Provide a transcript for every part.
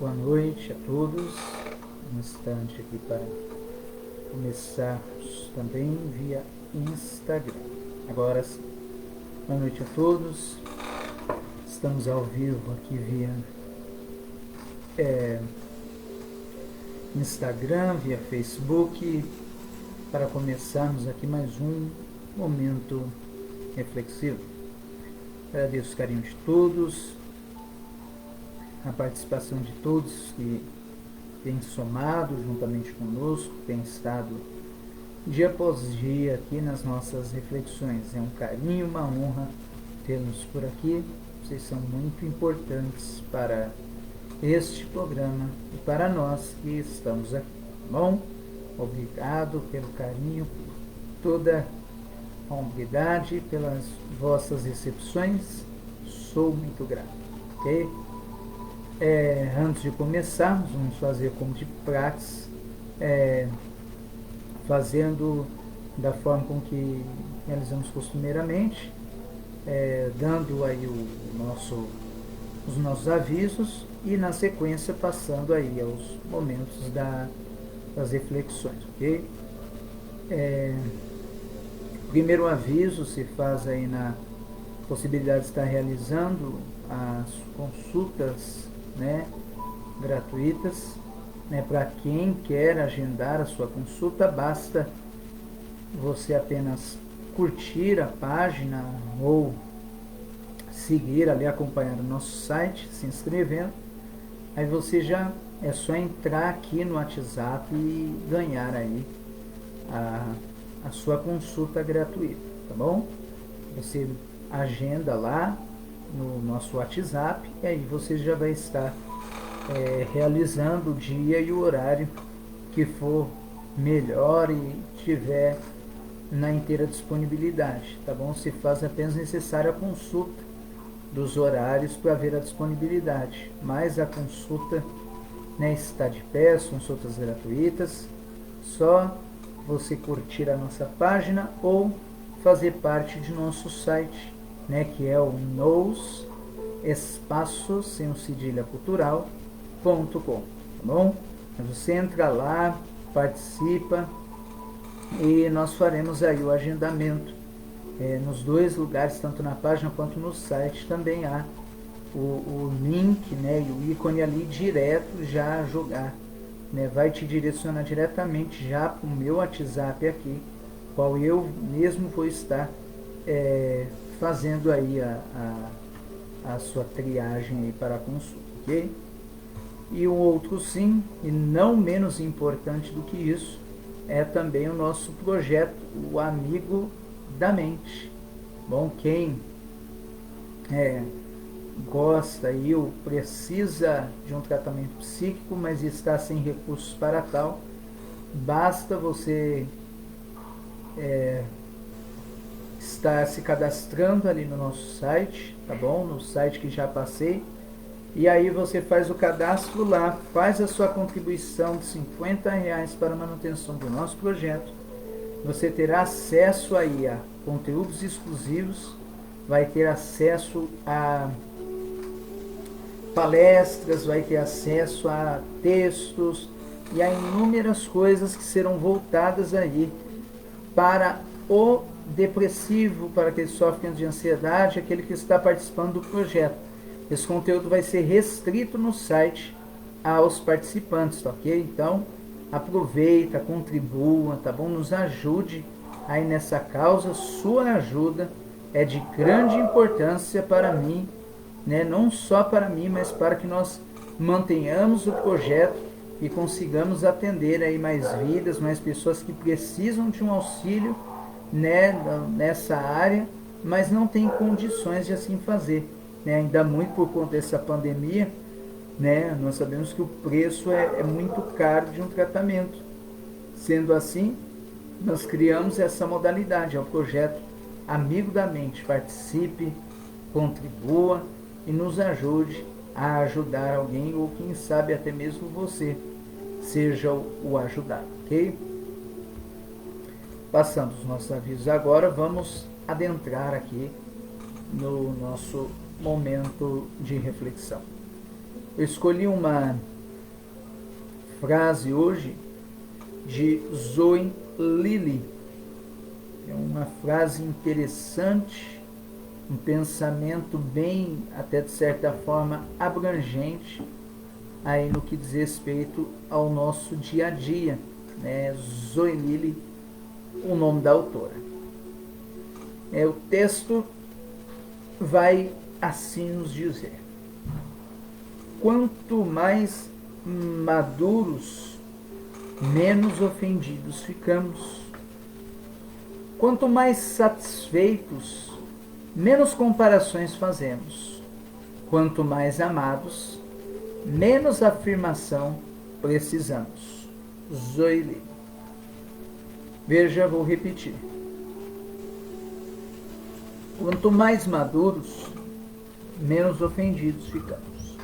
Boa noite a todos. Um instante aqui para começarmos também via Instagram. Agora sim. Boa noite a todos. Estamos ao vivo aqui via Instagram, via Facebook, para começarmos aqui mais um momento reflexivo. Agradeço o carinho de todos, a participação de todos que têm somado juntamente conosco, têm estado dia após dia aqui nas nossas reflexões. É um carinho, uma honra tê-los por aqui. Vocês são muito importantes para este programa e para nós que estamos aqui. Bom, obrigado pelo carinho, por toda a humildade, pelas vossas recepções. Sou muito grato, ok? Antes de começarmos, vamos fazer como de praxe, fazendo da forma com que realizamos costumeiramente, dando aí os nossos avisos e na sequência passando aí aos momentos das reflexões, ok? Primeiro aviso se faz aí na possibilidade de estar realizando as consultas, né, gratuitas, né, para quem quer agendar a sua consulta. Basta você apenas curtir a página ou seguir ali, acompanhar o nosso site, se inscrevendo. Aí você é só entrar aqui no WhatsApp e ganhar aí a sua consulta gratuita, tá bom? Você agenda lá no nosso WhatsApp e aí você já vai estar realizando o dia e o horário que for melhor e tiver na inteira disponibilidade, tá bom? Se faz apenas necessária a consulta dos horários para ver a disponibilidade, mas a consulta, né, está de pé, as consultas gratuitas. Só você curtir a nossa página ou fazer parte de nosso site, né, que é o nous espaço sem o cedilha cultural.com, tá bom? Você entra lá, participa e nós faremos aí o agendamento nos dois lugares, tanto na página quanto no site. Também há o link, né, e o ícone ali direto já a jogar, né, vai te direcionar diretamente já para o meu WhatsApp aqui, qual eu mesmo vou estar fazendo aí a sua triagem aí para a consulta, ok? E o outro sim, e não menos importante do que isso, é também o nosso projeto, o Amigo da Mente. Bom, quem gosta e ou precisa de um tratamento psíquico, mas está sem recursos para tal, basta você estar se cadastrando ali no nosso site, tá bom? No site que já passei. E aí você faz o cadastro lá, faz a sua contribuição de R$50 para a manutenção do nosso projeto. Você terá acesso aí a conteúdos exclusivos, vai ter acesso a palestras, vai ter acesso a textos e a inúmeras coisas que serão voltadas aí para o depressivo, para aquele que sofre de ansiedade, aquele que está participando do projeto. Esse conteúdo vai ser restrito no site aos participantes, tá ok? Então, aproveita, contribua, tá bom? Nos ajude aí nessa causa. Sua ajuda é de grande importância para mim, né? Não só para mim, mas para que nós mantenhamos o projeto e consigamos atender aí mais vidas, mais pessoas que precisam de um auxílio, né, nessa área, mas não têm condições de assim fazer, né? Ainda muito por conta dessa pandemia, né? Nós sabemos que o preço é muito caro de um tratamento. Sendo assim, nós criamos essa modalidade, é o projeto Amigo da Mente. Participe, contribua e nos ajude a ajudar alguém, ou quem sabe até mesmo você seja o ajudado, ok? Passando os nossos avisos agora, vamos adentrar aqui no nosso momento de reflexão. Eu escolhi uma frase hoje de Zoe Lilly. É uma frase interessante, um pensamento bem, até de certa forma, abrangente aí no que diz respeito ao nosso dia a dia, né? Zoe Lilly, o nome da autora. O texto vai assim nos dizer: quanto mais maduros, menos ofendidos ficamos. Quanto mais satisfeitos, menos comparações fazemos. Quanto mais amados, menos afirmação precisamos. Zoe Lilly. Veja, vou repetir. Quanto mais maduros, menos ofendidos ficamos.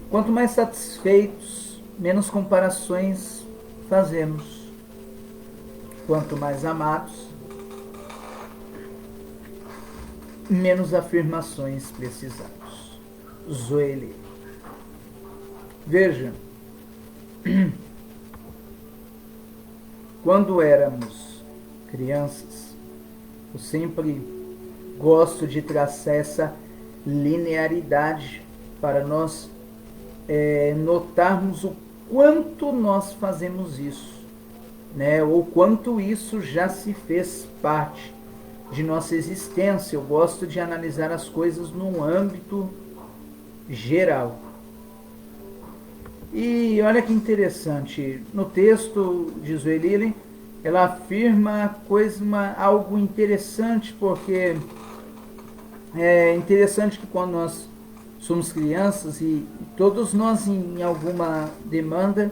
Quanto mais satisfeitos, menos comparações fazemos. Quanto mais amados, menos afirmações precisamos. Zoe Lilly. Veja, quando éramos crianças, eu sempre gosto de traçar essa linearidade para nós notarmos o quanto nós fazemos isso, né? Ou quanto isso já se fez parte de nossa existência. Eu gosto de analisar as coisas num âmbito geral. E olha que interessante, no texto de Zoe Lilly, ela afirma algo interessante, porque é interessante que quando nós somos crianças e todos nós em alguma demanda,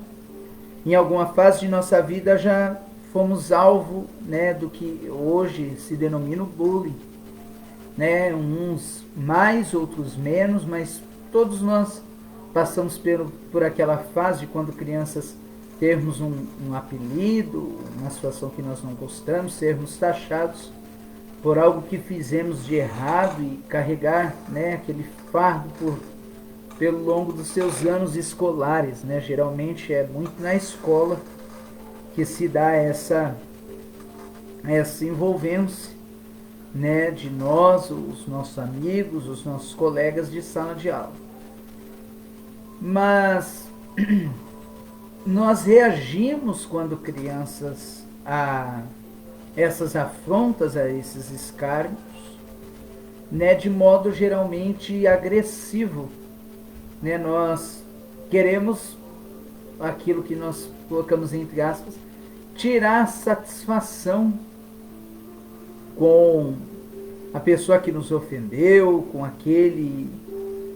em alguma fase de nossa vida já fomos alvo, né, do que hoje se denomina o bullying, né? Uns mais, outros menos, mas todos nós passamos por aquela fase de quando crianças termos um apelido, uma situação que nós não gostamos, sermos taxados por algo que fizemos de errado e carregar, né, aquele fardo pelo longo dos seus anos escolares, né? Geralmente é muito na escola que se dá essa envolvência, né, de nós, os nossos amigos, os nossos colegas de sala de aula. Mas nós reagimos quando crianças a essas afrontas, a esses escárnios, né, de modo geralmente agressivo, né? Nós queremos aquilo que nós colocamos entre aspas, tirar satisfação com a pessoa que nos ofendeu, com aquele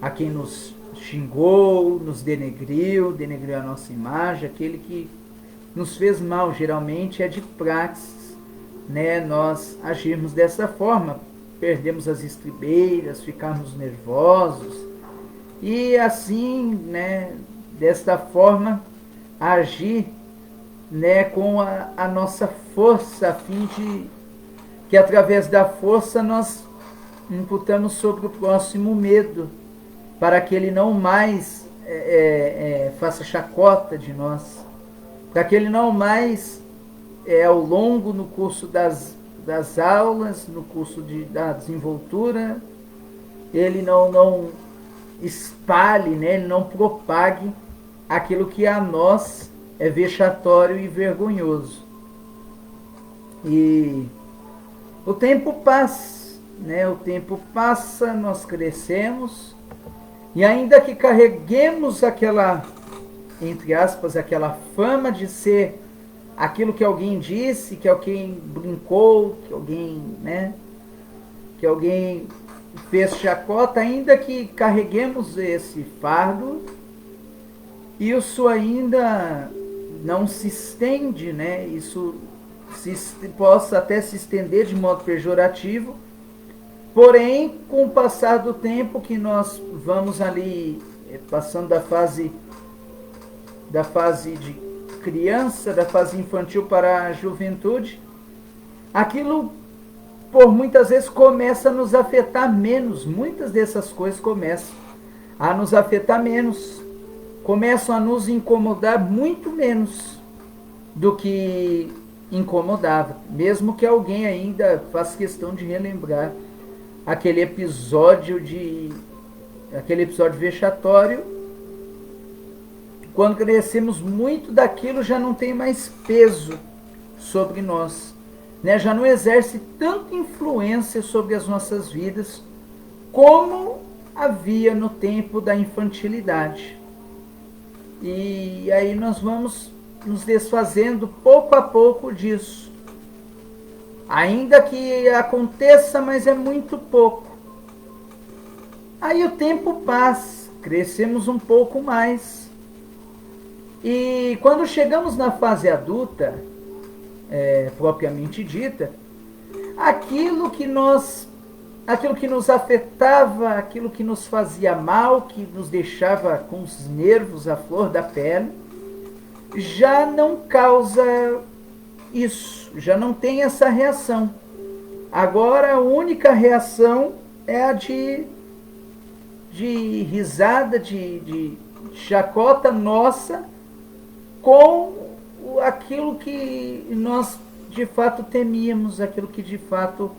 a quem nos xingou, nos denegriu a nossa imagem, aquele que nos fez mal. Geralmente é de praxis, né, nós agirmos dessa forma, perdemos as estribeiras, ficarmos nervosos e assim, né, desta forma agir, né, com a nossa força, a fim de que através da força nós imputamos sobre o próximo medo, para que ele não mais faça chacota de nós, para que ele não mais, ao longo no curso das aulas, no curso da desenvoltura, ele não espalhe, né, ele não propague aquilo que a nós é vexatório e vergonhoso. E o tempo passa, né? O tempo passa, nós crescemos, e ainda que carreguemos aquela, entre aspas, aquela fama de ser aquilo que alguém disse, que alguém brincou, que alguém, né, que alguém fez chacota, ainda que carreguemos esse fardo, isso ainda não se estende, né? Isso possa até se estender de modo pejorativo, porém, com o passar do tempo que nós vamos ali passando da fase de criança, da fase infantil para a juventude, aquilo por muitas vezes começa a nos afetar menos. Muitas dessas coisas começam a nos afetar menos, começam a nos incomodar muito menos do que incomodava, mesmo que alguém ainda faça questão de relembrar aquele episódio vexatório. Quando crescemos, muito daquilo já não tem mais peso sobre nós, né? Já não exerce tanta influência sobre as nossas vidas como havia no tempo da infantilidade. E aí nós vamos nos desfazendo pouco a pouco disso. Ainda que aconteça, mas é muito pouco. Aí o tempo passa, crescemos um pouco mais. E quando chegamos na fase adulta, propriamente dita, aquilo que nos afetava, aquilo que nos fazia mal, que nos deixava com os nervos à flor da pele, já não causa isso, já não tem essa reação. Agora a única reação é a de risada, de chacota nossa com aquilo que nós de fato temíamos, aquilo que de fato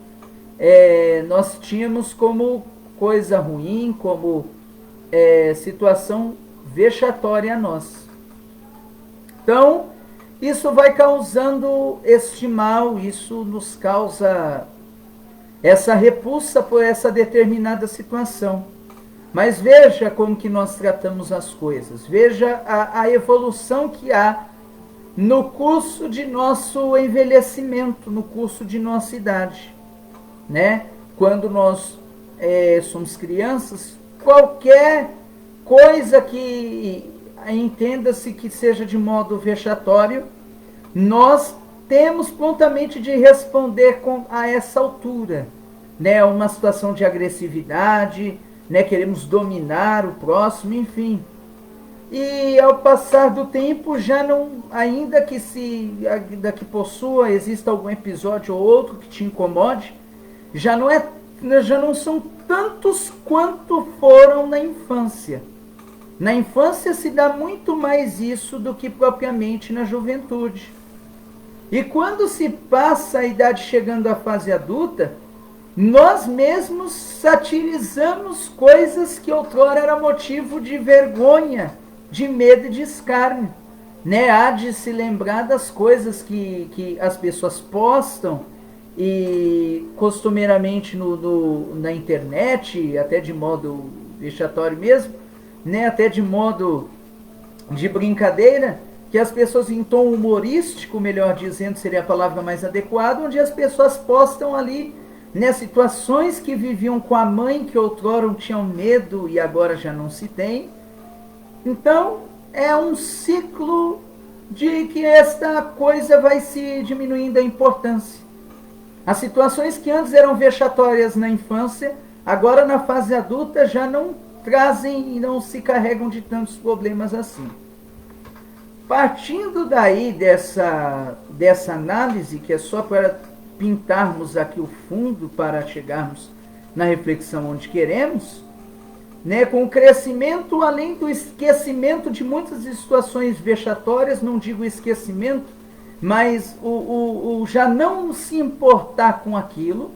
nós tínhamos como coisa ruim, como situação vexatória a nós. Então, isso vai causando este mal, isso nos causa essa repulsa por essa determinada situação. Mas veja como que nós tratamos as coisas, veja a evolução que há no curso de nosso envelhecimento, no curso de nossa idade, né? Quando nós somos crianças, qualquer coisa que entenda-se que seja de modo vexatório, nós temos prontamente de responder a essa altura, né? Uma situação de agressividade, né? Queremos dominar o próximo, enfim. E ao passar do tempo, já não, ainda que possua, exista algum episódio ou outro que te incomode, já não são tantos quanto foram na infância. Na infância se dá muito mais isso do que propriamente na juventude. E quando se passa a idade chegando à fase adulta, nós mesmos satirizamos coisas que outrora era motivo de vergonha, de medo e de escárnio, né? Há de se lembrar das coisas que as pessoas postam e costumeiramente na internet, até de modo vexatório mesmo, né? Até de modo de brincadeira, que as pessoas em tom humorístico, melhor dizendo, seria a palavra mais adequada, onde as pessoas postam ali, né, situações que viviam com a mãe, que outrora tinham medo e agora já não se tem. Então, é um ciclo de que esta coisa vai se diminuindo a importância. As situações que antes eram vexatórias na infância, agora na fase adulta já não trazem e não se carregam de tantos problemas assim. Partindo daí dessa análise, que é só para pintarmos aqui o fundo para chegarmos na reflexão onde queremos, né, com o crescimento, além do esquecimento de muitas situações vexatórias, não digo esquecimento, mas o já não se importar com aquilo,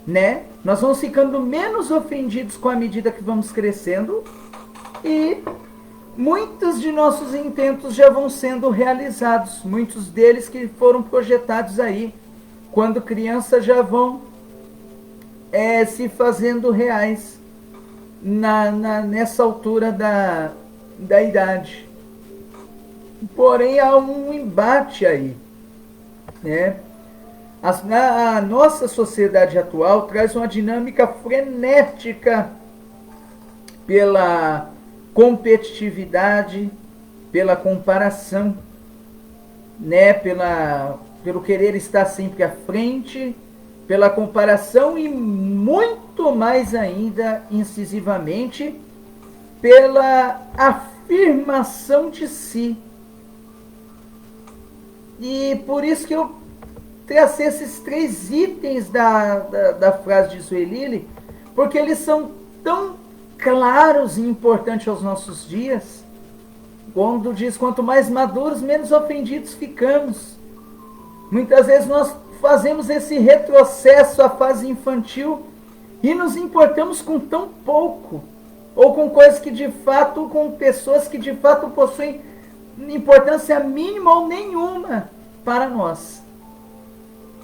né, nós vamos ficando menos ofendidos com a medida que vamos crescendo e muitos de nossos intentos já vão sendo realizados, muitos deles que foram projetados aí quando crianças já vão se fazendo reais nessa altura da idade. Porém, há um embate aí, né? A nossa sociedade atual traz uma dinâmica frenética pela competitividade, pela comparação, né? Pelo querer estar sempre à frente, pela comparação e muito mais ainda, incisivamente, pela afirmação de si. E por isso que eu tracei esses 3 itens da frase de Zuelili, porque eles são tão claros e importantes aos nossos dias, quando diz quanto mais maduros, menos ofendidos ficamos. Muitas vezes nós fazemos esse retrocesso à fase infantil e nos importamos com tão pouco, ou com coisas que de fato, com pessoas que de fato possuem importância mínima ou nenhuma para nós.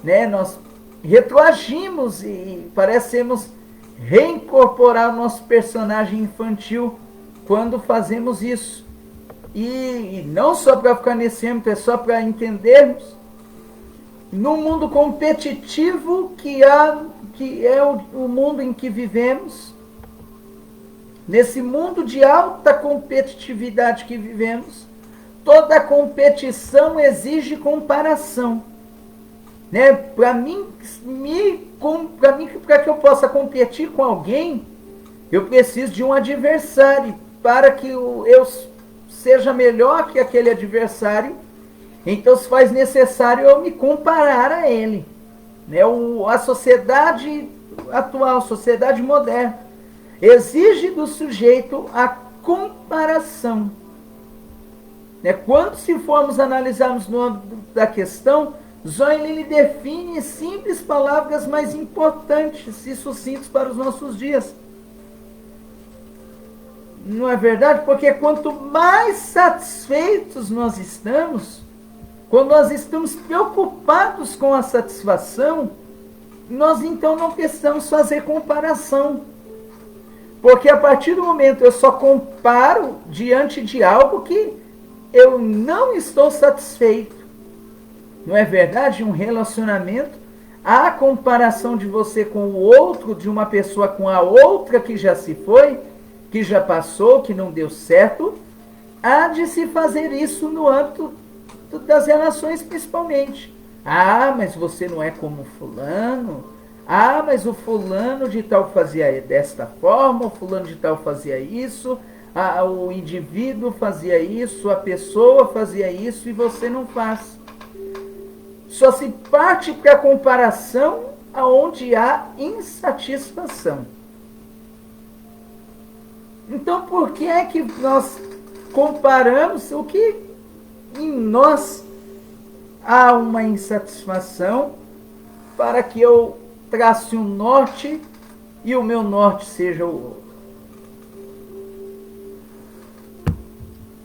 Né? Nós retroagimos e parecemos reincorporar o nosso personagem infantil quando fazemos isso. E não só para ficar nesse âmbito, é só para entendermos. No mundo competitivo que é o mundo em que vivemos, nesse mundo de alta competitividade que vivemos, toda competição exige comparação. Né? Para que eu possa competir com alguém, eu preciso de um adversário. Para que eu seja melhor que aquele adversário, então se faz necessário eu me comparar a ele. Né? A sociedade atual, a sociedade moderna, exige do sujeito a comparação. Né? Quando se formos analisarmos no âmbito da questão, Zoilin define em simples palavras mais importantes e sucintas para os nossos dias. Não é verdade? Porque quanto mais satisfeitos nós estamos, quando nós estamos preocupados com a satisfação, nós então não precisamos fazer comparação. Porque a partir do momento eu só comparo diante de algo que eu não estou satisfeito. Não é verdade? Um relacionamento, a comparação de você com o outro, de uma pessoa com a outra que já se foi, que já passou, que não deu certo, há de se fazer isso no âmbito das relações principalmente. Ah, mas você não é como fulano. Ah, mas o fulano de tal fazia desta forma, o fulano de tal fazia isso, o indivíduo fazia isso, a pessoa fazia isso e você não faz. Só se parte para a comparação aonde há insatisfação. Então, por que é que nós comparamos o que em nós há uma insatisfação para que eu trace um norte e o meu norte seja o outro?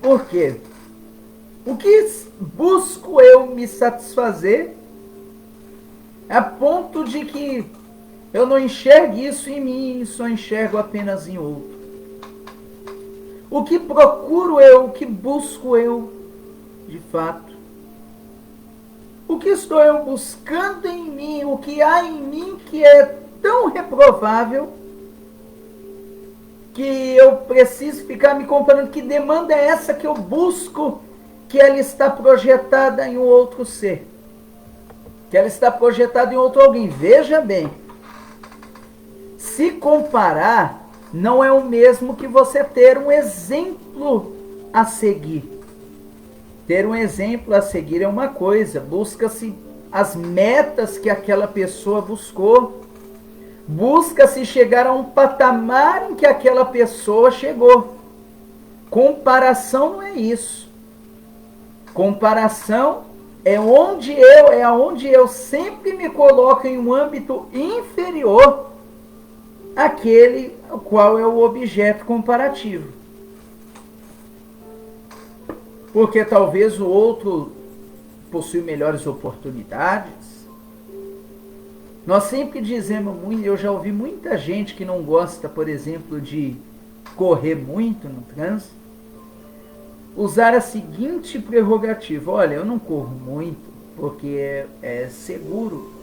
Por quê? O que busco eu me satisfazer a ponto de que eu não enxergue isso em mim e só enxergo apenas em outro? O que procuro eu, o que busco eu, de fato? O que estou eu buscando em mim, o que há em mim que é tão reprovável que eu preciso ficar me comparando? Que demanda é essa que eu busco, que ela está projetada em um outro ser? Que ela está projetada em outro alguém? Veja bem, se comparar não é o mesmo que você ter um exemplo a seguir. Ter um exemplo a seguir é uma coisa, busca-se as metas que aquela pessoa buscou, busca-se chegar a um patamar em que aquela pessoa chegou. Comparação não é isso. Comparação é onde eu sempre me coloco em um âmbito inferior àquele qual é o objeto comparativo. Porque talvez o outro possui melhores oportunidades. Nós sempre dizemos muito, eu já ouvi muita gente que não gosta, por exemplo, de correr muito no trânsito, usar a seguinte prerrogativa: olha, eu não corro muito porque é seguro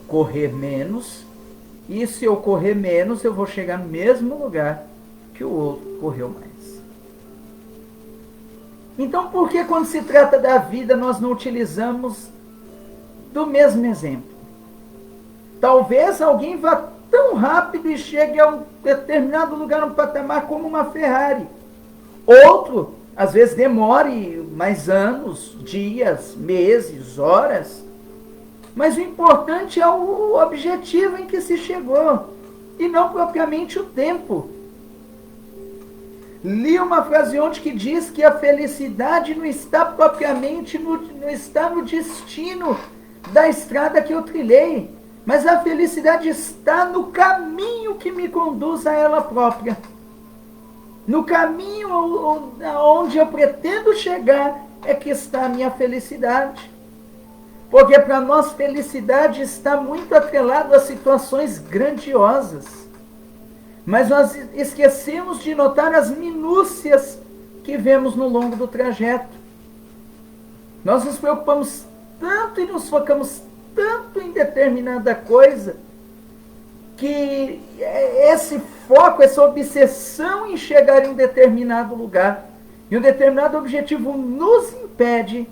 correr menos, e se eu correr menos eu vou chegar no mesmo lugar que o outro correu mais. Então, por que quando se trata da vida nós não utilizamos do mesmo exemplo? Talvez alguém vá tão rápido e chegue a um determinado lugar, um patamar, como uma Ferrari. Outro, às vezes, demore mais anos, dias, meses, horas. Mas o importante é o objetivo em que se chegou, e não propriamente o tempo. Li uma frase ontem que diz que a felicidade não está propriamente não está no destino da estrada que eu trilhei, mas a felicidade está no caminho que me conduz a ela própria. No caminho onde eu pretendo chegar é que está a minha felicidade. Porque para nós felicidade está muito atrelado a situações grandiosas. Mas nós esquecemos de notar as minúcias que vemos no longo do trajeto. Nós nos preocupamos tanto e nos focamos tanto em determinada coisa, que esse foco, essa obsessão em chegar em um determinado lugar, e um determinado objetivo nos impede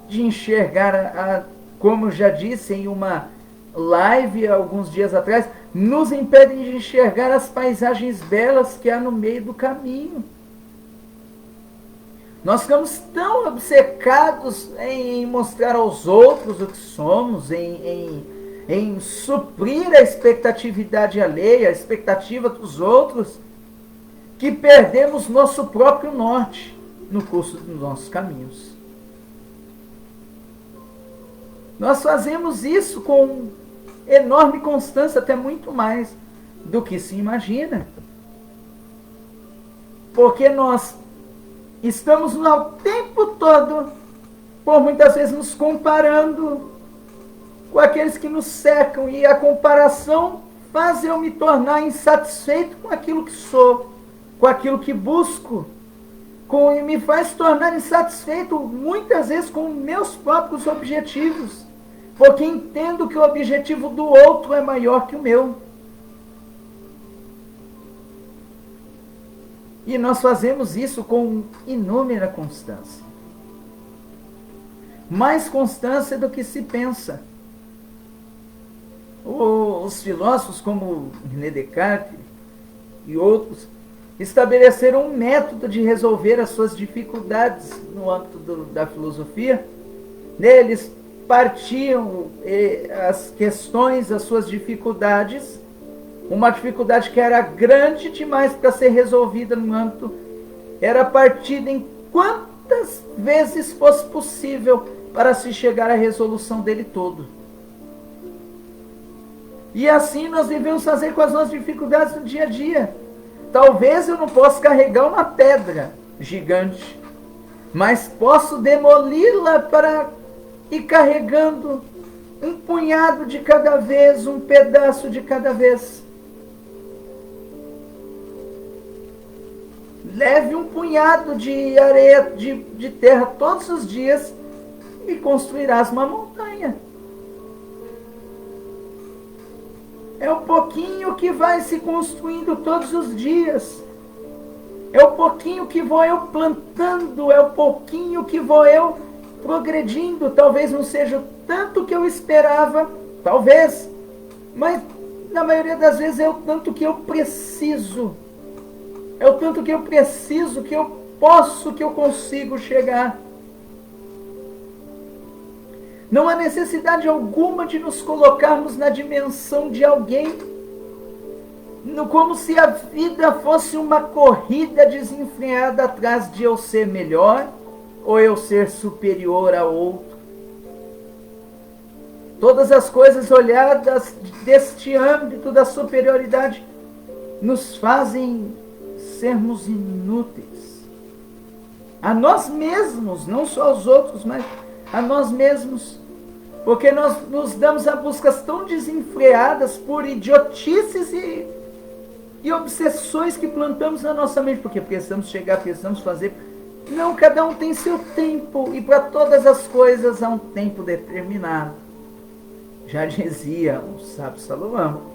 de enxergar, como eu já disse em uma live alguns dias atrás, nos impedem de enxergar as paisagens belas que há no meio do caminho. Nós ficamos tão obcecados em mostrar aos outros o que somos, em suprir a expectatividade alheia, a expectativa dos outros, que perdemos nosso próprio norte no curso dos nossos caminhos. Nós fazemos isso com enorme constância, até muito mais do que se imagina. Porque nós estamos o tempo todo, por muitas vezes, nos comparando com aqueles que nos cercam, e a comparação faz eu me tornar insatisfeito com aquilo que sou, com aquilo que busco, e me faz tornar insatisfeito muitas vezes com meus próprios objetivos, porque entendo que o objetivo do outro é maior que o meu. E nós fazemos isso com inúmera constância. Mais constância do que se pensa. Os filósofos como René Descartes e outros estabeleceram um método de resolver as suas dificuldades no âmbito da filosofia. Neles partiam as questões, as suas dificuldades, uma dificuldade que era grande demais para ser resolvida no âmbito, era partida em quantas vezes fosse possível para se chegar à resolução dele todo. E assim nós devemos fazer com as nossas dificuldades no dia a dia. Talvez eu não possa carregar uma pedra gigante, mas posso demoli-la para ir carregando um punhado de cada vez, um pedaço de cada vez. Leve um punhado de areia, de terra todos os dias e construirás uma montanha. É o pouquinho que vai se construindo todos os dias. É o pouquinho que vou eu plantando, é o pouquinho que vou eu progredindo. Talvez não seja o tanto que eu esperava, talvez, mas na maioria das vezes é o tanto que eu preciso. É o tanto que eu preciso, que eu posso, que eu consigo chegar. Não há necessidade alguma de nos colocarmos na dimensão de alguém, como se a vida fosse uma corrida desenfreada atrás de eu ser melhor ou eu ser superior a outro. Todas as coisas olhadas deste âmbito da superioridade nos fazem sermos inúteis. A nós mesmos, não só aos outros, mas a nós mesmos. Porque nós nos damos a buscas tão desenfreadas por idiotices e obsessões que plantamos na nossa mente. Porque precisamos chegar, precisamos fazer. Não, cada um tem seu tempo. E para todas as coisas há um tempo determinado. Já dizia o sábio Salomão.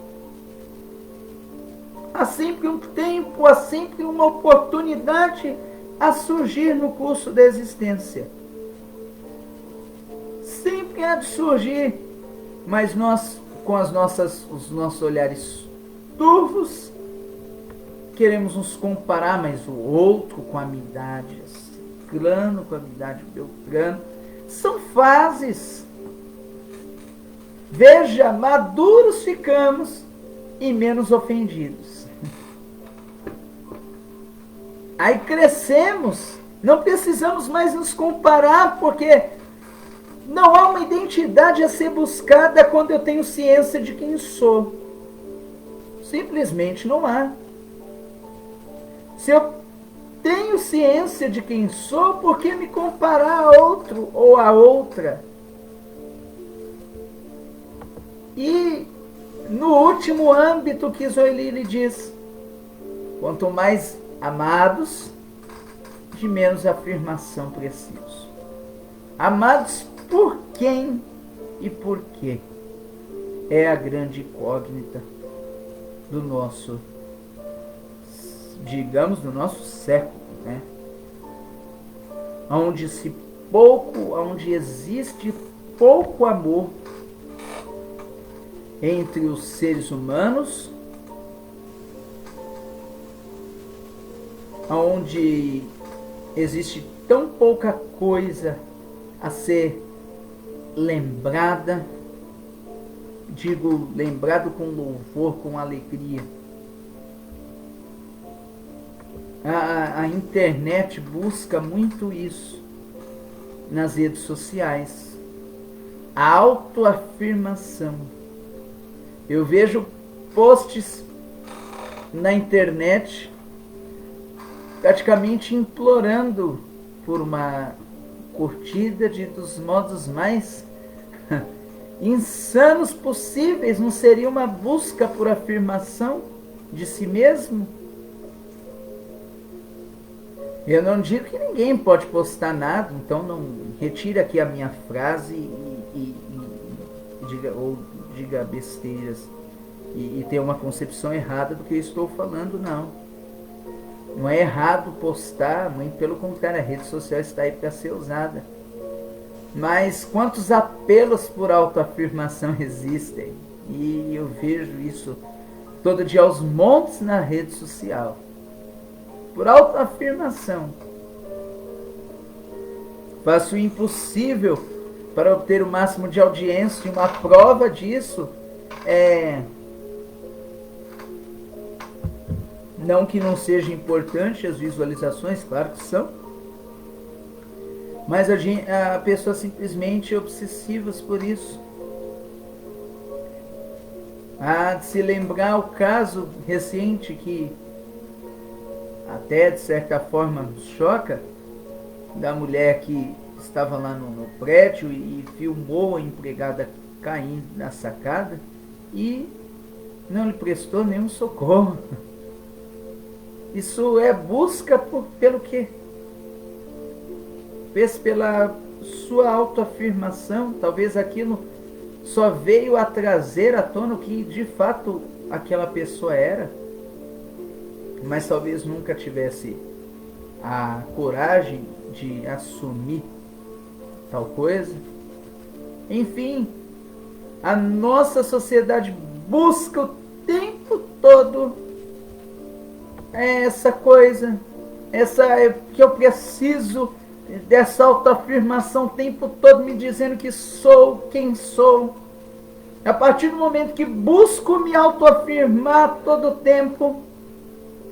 Há sempre um tempo, há sempre uma oportunidade a surgir no curso da existência. Sempre há de surgir, mas nós, com os nossos olhares turvos, queremos nos comparar, mas o outro com a minha idade, ciclano com a minha idade, beltrano, são fases. Veja, maduros ficamos e menos ofendidos. Aí crescemos, não precisamos mais nos comparar, porque não há uma identidade a ser buscada quando eu tenho ciência de quem sou. Simplesmente não há. Se eu tenho ciência de quem sou, por que me comparar a outro ou a outra? E no último âmbito que Zoilili diz, quanto mais amados, de menos afirmação preciso. Amados por quem e por quê? É a grande incógnita do nosso, digamos, do nosso século, né? Onde existe pouco amor entre os seres humanos, onde existe tão pouca coisa a ser lembrada, digo, lembrado com louvor, com alegria. A internet busca muito isso nas redes sociais. A autoafirmação. Eu vejo posts na internet praticamente implorando por uma curtida dos modos mais insanos possíveis. Não seria uma busca por afirmação de si mesmo? Eu não digo que ninguém pode postar nada, então não retire aqui a minha frase diga besteiras e ter uma concepção errada do que eu estou falando, não. Não é errado postar, muito pelo contrário, a rede social está aí para ser usada. Mas quantos apelos por autoafirmação existem? E eu vejo isso todo dia aos montes na rede social. Por autoafirmação. Faço o impossível para obter o máximo de audiência, e uma prova disso é... Não que não seja importante as visualizações, claro que são, mas a pessoa simplesmente é obsessiva por isso. Há de se lembrar o caso recente que até de certa forma nos choca, da mulher que estava lá no prédio e filmou a empregada caindo na sacada e não lhe prestou nenhum socorro. Isso é busca pelo quê? Fez pela sua autoafirmação. Talvez aquilo só veio a trazer à tona o que de fato aquela pessoa era, mas talvez nunca tivesse a coragem de assumir tal coisa. Enfim, a nossa sociedade busca o tempo todo essa coisa, que eu preciso dessa autoafirmação o tempo todo, me dizendo que sou quem sou. A partir do momento que busco me autoafirmar todo o tempo,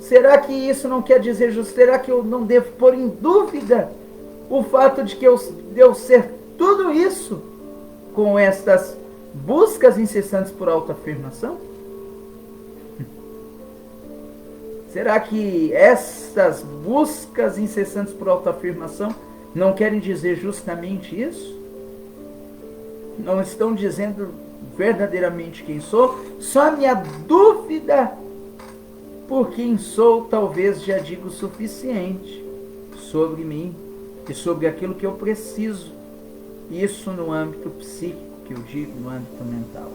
será que isso não quer dizer justo? Será que eu não devo pôr em dúvida o fato de que eu ser tudo isso com estas buscas incessantes por autoafirmação? Será que essas buscas incessantes por autoafirmação não querem dizer justamente isso? Não estão dizendo verdadeiramente quem sou? Só a minha dúvida por quem sou talvez já diga o suficiente sobre mim e sobre aquilo que eu preciso. Isso no âmbito psíquico, que eu digo, no âmbito mental.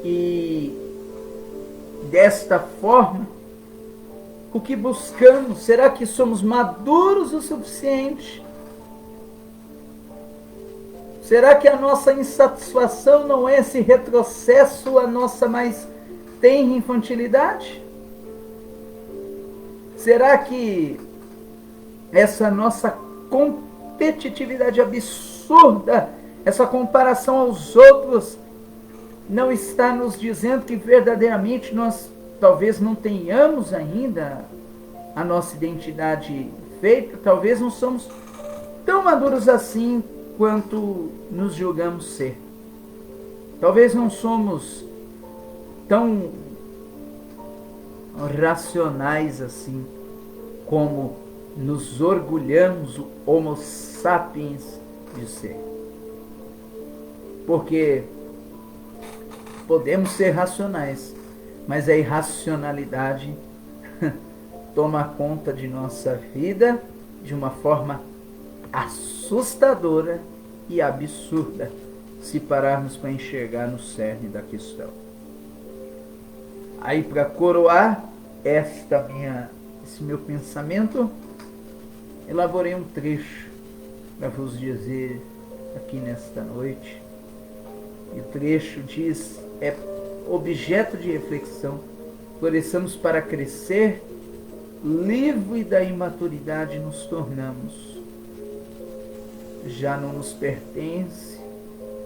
E desta forma, o que buscamos? Será que somos maduros o suficiente? Será que a nossa insatisfação não é esse retrocesso à nossa mais tenra infantilidade? Será que essa nossa competitividade absurda, essa comparação aos outros, não está nos dizendo que verdadeiramente nós talvez não tenhamos ainda a nossa identidade feita, talvez não somos tão maduros assim quanto nos julgamos ser. Talvez não somos tão racionais assim como nos orgulhamos o Homo sapiens de ser. Porque podemos ser racionais, mas a irracionalidade toma conta de nossa vida de uma forma assustadora e absurda, se pararmos para enxergar no cerne da questão. Aí, para coroar esse meu pensamento, elaborei um trecho para vos dizer aqui nesta noite. E o trecho diz: é objeto de reflexão, floresçamos para crescer, livre da imaturidade nos tornamos. Já não nos pertence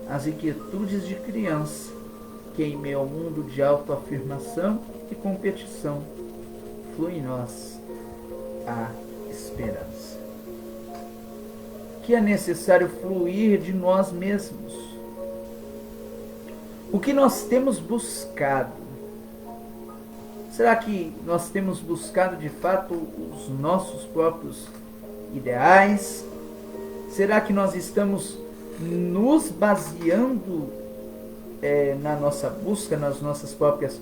as inquietudes de criança, que em meio ao mundo de autoafirmação e competição flui em nós a esperança. Que é necessário fluir de nós mesmos. O que nós temos buscado? Será que nós temos buscado de fato os nossos próprios ideais? Será que nós estamos nos baseando na nossa busca, nas nossas próprias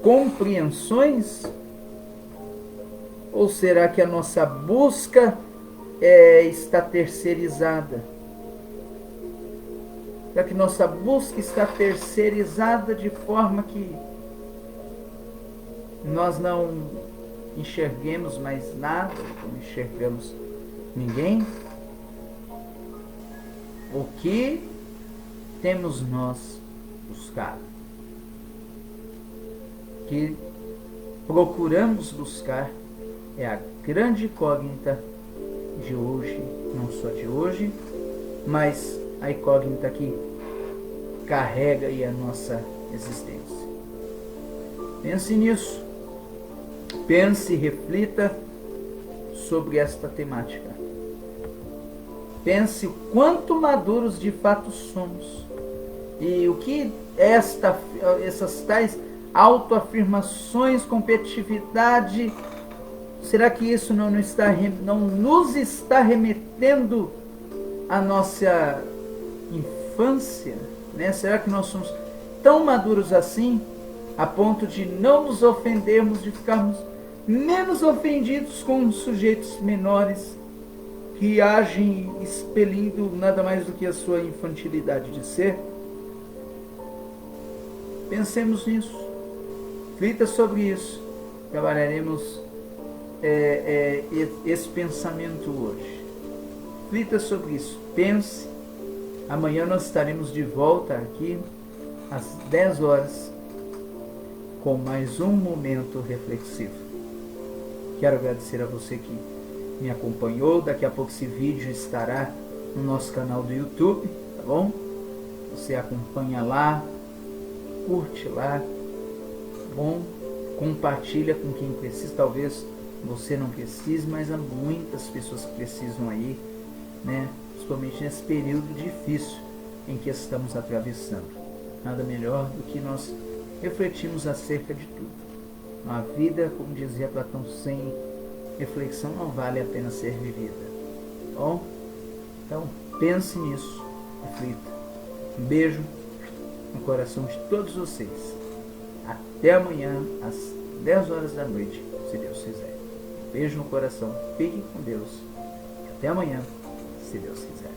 compreensões? Ou será que a nossa busca está terceirizada? Será que nossa busca está terceirizada de forma que nós não enxerguemos mais nada, não enxergamos ninguém? O que temos nós buscado? O que procuramos buscar é a grande incógnita de hoje, não só de hoje, mas a incógnita que carrega aí a nossa existência. Pense nisso. Pense e reflita sobre esta temática. Pense o quanto maduros de fato somos e o que essas tais autoafirmações, competitividade, será que isso não nos está remetendo à nossa infância, né? Será que nós somos tão maduros assim, a ponto de não nos ofendermos, de ficarmos menos ofendidos com sujeitos menores que agem expelindo nada mais do que a sua infantilidade de ser? Pensemos nisso, reflita sobre isso, trabalharemos esse pensamento hoje. Reflita sobre isso, pense. Amanhã nós estaremos de volta aqui às 10 horas com mais um momento reflexivo. Quero agradecer a você que me acompanhou. Daqui a pouco esse vídeo estará no nosso canal do YouTube, tá bom? Você acompanha lá, curte lá, tá bom? Compartilha com quem precisa. Talvez você não precise, mas há muitas pessoas que precisam aí, né? Principalmente nesse período difícil em que estamos atravessando. Nada melhor do que nós refletirmos acerca de tudo. Uma vida, como dizia Platão, sem reflexão não vale a pena ser vivida. Bom? Então, pense nisso, reflita. Um beijo no coração de todos vocês. Até amanhã, às 10 horas da noite, se Deus quiser. Um beijo no coração, fiquem com Deus. Até amanhã, se Deus quiser.